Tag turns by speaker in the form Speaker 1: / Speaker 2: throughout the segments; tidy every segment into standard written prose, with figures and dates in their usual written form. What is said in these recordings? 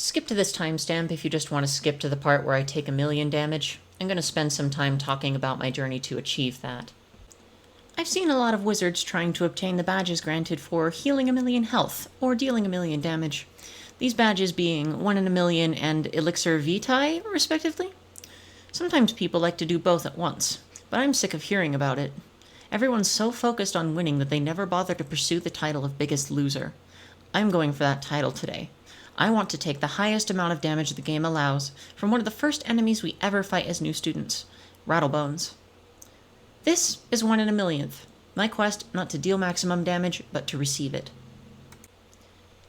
Speaker 1: Skip to this timestamp if you just want to skip to the part where I take 1,000,000 damage. I'm going to spend some time talking about my journey to achieve that. I've seen a lot of wizards trying to obtain the badges granted for healing 1,000,000 health, or dealing 1,000,000 damage. These badges being 1 in 1,000,000 and Elixir Vitae, respectively. Sometimes people like to do both at once, but I'm sick of hearing about it. Everyone's so focused on winning that they never bother to pursue the title of biggest loser. I'm going for that title today. I want to take the highest amount of damage the game allows from one of the first enemies we ever fight as new students, Rattlebones. This is 1 in 1,000,000th. My quest not to deal maximum damage, but to receive it.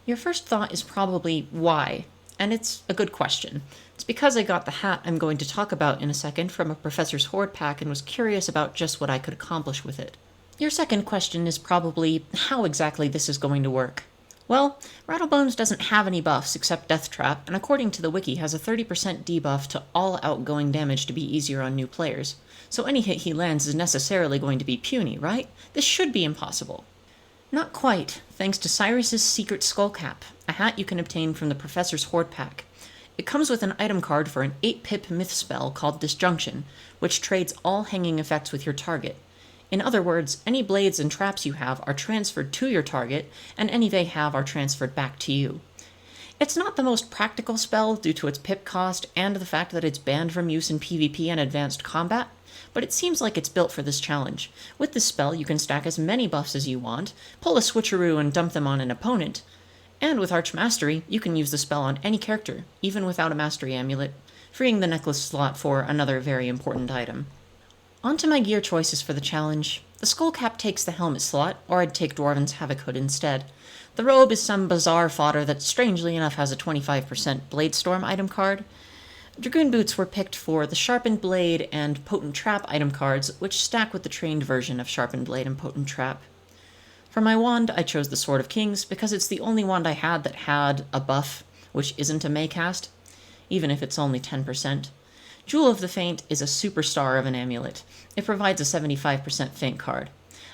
Speaker 1: Your first thought is probably why, and it's a good question. It's because I got the hat I'm going to talk about in a second from a Professor's Horde pack and was curious about just what I could accomplish with it. Your second question is probably how exactly this is going to work. Well, Rattlebones doesn't have any buffs except Death Trap, and according to the wiki has a 30% debuff to all outgoing damage to be easier on new players. So any hit he lands is necessarily going to be puny, right? This should be impossible. Not quite, thanks to Cyrus's Secret Skullcap, a hat you can obtain from the Professor's Horde pack. It comes with an item card for an 8-pip myth spell called Disjunction, which trades all hanging effects with your target. In other words, any blades and traps you have are transferred to your target, and any they have are transferred back to you. It's not the most practical spell due to its pip cost and the fact that it's banned from use in PvP and advanced combat, but it seems like it's built for this challenge. With this spell, you can stack as many buffs as you want, pull a switcheroo and dump them on an opponent, and with Archmastery, you can use the spell on any character, even without a Mastery Amulet, freeing the necklace slot for another very important item. Onto my gear choices for the challenge. The Skullcap takes the helmet slot, or I'd take Dwarven's Havoc Hood instead. The robe is some bizarre fodder that strangely enough has a 25% Bladestorm item card. Dragoon boots were picked for the Sharpened Blade and Potent Trap item cards, which stack with the trained version of Sharpened Blade and Potent Trap. For my wand, I chose the Sword of Kings because it's the only wand I had that had a buff, which isn't a Maycast, even if it's only 10%. Jewel of the Faint is a superstar of an amulet. It provides a 75% Faint card.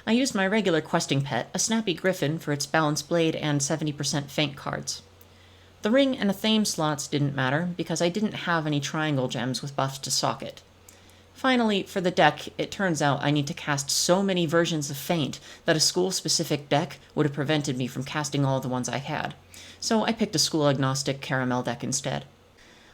Speaker 1: I used my regular questing pet, a Snappy Griffin, for its Balanced Blade and 70% Faint cards. The ring and Athame slots didn't matter, because I didn't have any triangle gems with buffs to socket. Finally, for the deck, it turns out I need to cast so many versions of Faint that a school-specific deck would have prevented me from casting all the ones I had. So I picked a school-agnostic Caramel deck instead.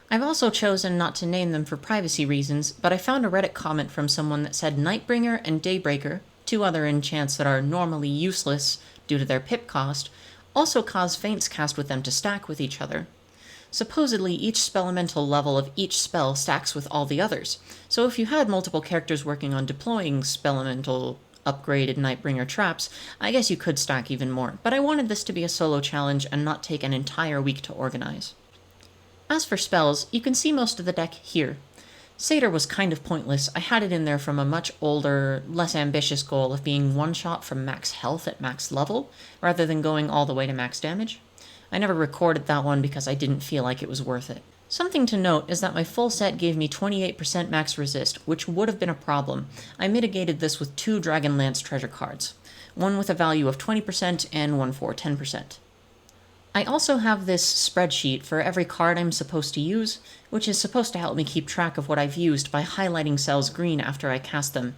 Speaker 1: I've also chosen not to name them for privacy reasons, but I found a Reddit comment from someone that said Nightbringer and Daybreaker, two other enchants that are normally useless due to their pip cost, also cause feints cast with them to stack with each other. Supposedly, each spelemental level of each spell stacks with all the others, so if you had multiple characters working on deploying spelemental upgraded Nightbringer traps, I guess you could stack even more, but I wanted this to be a solo challenge and not take an entire week to organize. As for spells, you can see most of the deck here. Satyr was kind of pointless. I had it in there from a much older, less ambitious goal of being one-shot from max health at max level, rather than going all the way to max damage. I never recorded that one because I didn't feel like it was worth it. Something to note is that my full set gave me 28% max resist, which would have been a problem. I mitigated this with 2 Dragonlance treasure cards, one with a value of 20% and one for 10%. I also have this spreadsheet for every card I'm supposed to use, which is supposed to help me keep track of what I've used by highlighting cells green after I cast them.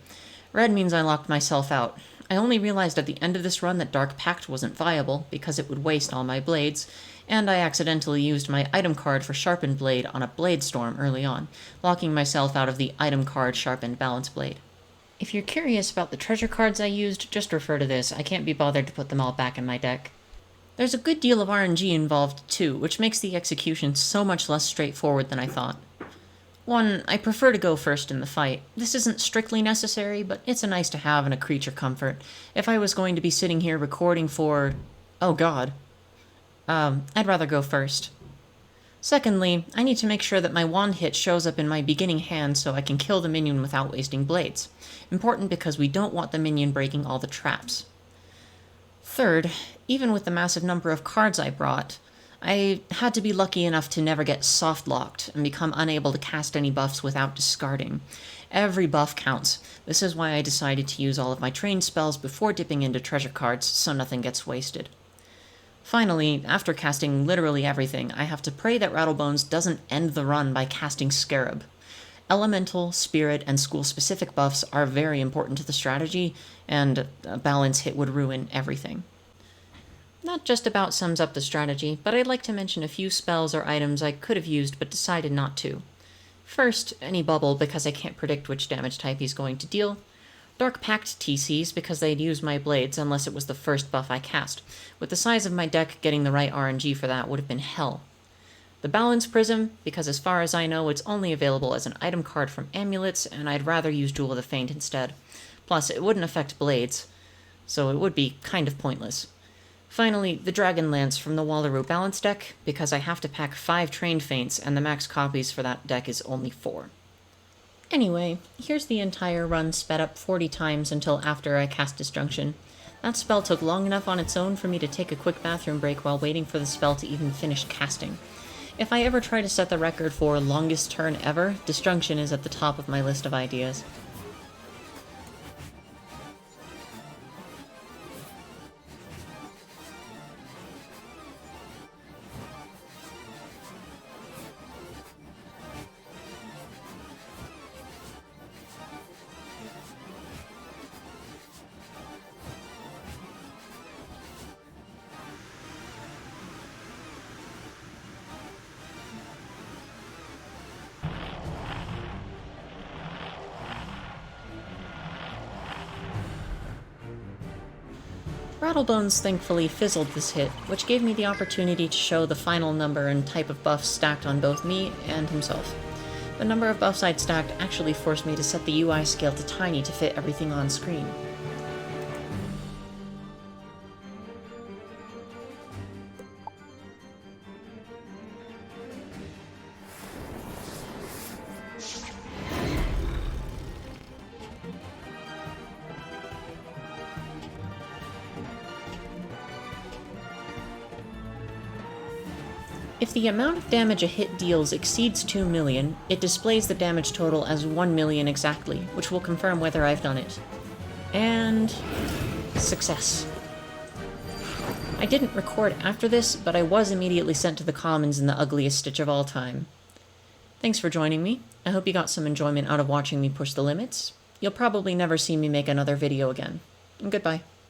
Speaker 1: Red means I locked myself out. I only realized at the end of this run that Dark Pact wasn't viable, because it would waste all my blades, and I accidentally used my item card for Sharpened Blade on a Bladestorm early on, locking myself out of the item card Sharpened Balance Blade. If you're curious about the treasure cards I used, just refer to this. I can't be bothered to put them all back in my deck. There's a good deal of RNG involved too, which makes the execution so much less straightforward than I thought. 1. I prefer to go first in the fight. This isn't strictly necessary, but it's a nice to have and a creature comfort. If I was going to be sitting here recording for... oh god. I'd rather go first. Secondly, I need to make sure that my wand hit shows up in my beginning hand so I can kill the minion without wasting blades. Important because we don't want the minion breaking all the traps. Third, even with the massive number of cards I brought, I had to be lucky enough to never get soft-locked and become unable to cast any buffs without discarding. Every buff counts. This is why I decided to use all of my trained spells before dipping into treasure cards, so nothing gets wasted. Finally, after casting literally everything, I have to pray that Rattlebones doesn't end the run by casting Scarab. Elemental, spirit, and school-specific buffs are very important to the strategy, and a balance hit would ruin everything. That just about sums up the strategy, but I'd like to mention a few spells or items I could have used but decided not to. First, any bubble because I can't predict which damage type he's going to deal. Dark Pact TCs because they'd use my blades unless it was the first buff I cast. With the size of my deck, getting the right RNG for that would have been hell. The Balance Prism, because as far as I know it's only available as an item card from amulets, and I'd rather use Duel of the Faint instead. Plus, it wouldn't affect blades, so it would be kind of pointless. Finally, the Dragon Lance from the Wallaroo Balance deck, because I have to pack 5 Trained Feints and the max copies for that deck is only 4. Anyway, here's the entire run sped up 40 times until after I cast Disjunction. That spell took long enough on its own for me to take a quick bathroom break while waiting for the spell to even finish casting. If I ever try to set the record for longest turn ever, Disjunction is at the top of my list of ideas. Rattlebones thankfully fizzled this hit, which gave me the opportunity to show the final number and type of buffs stacked on both me and himself. The number of buffs I'd stacked actually forced me to set the UI scale to tiny to fit everything on screen. If the amount of damage a hit deals exceeds 2 million, it displays the damage total as 1 million exactly, which will confirm whether I've done it. And success. I didn't record after this, but I was immediately sent to the Commons in the ugliest stitch of all time. Thanks for joining me. I hope you got some enjoyment out of watching me push the limits. You'll probably never see me make another video again. Goodbye.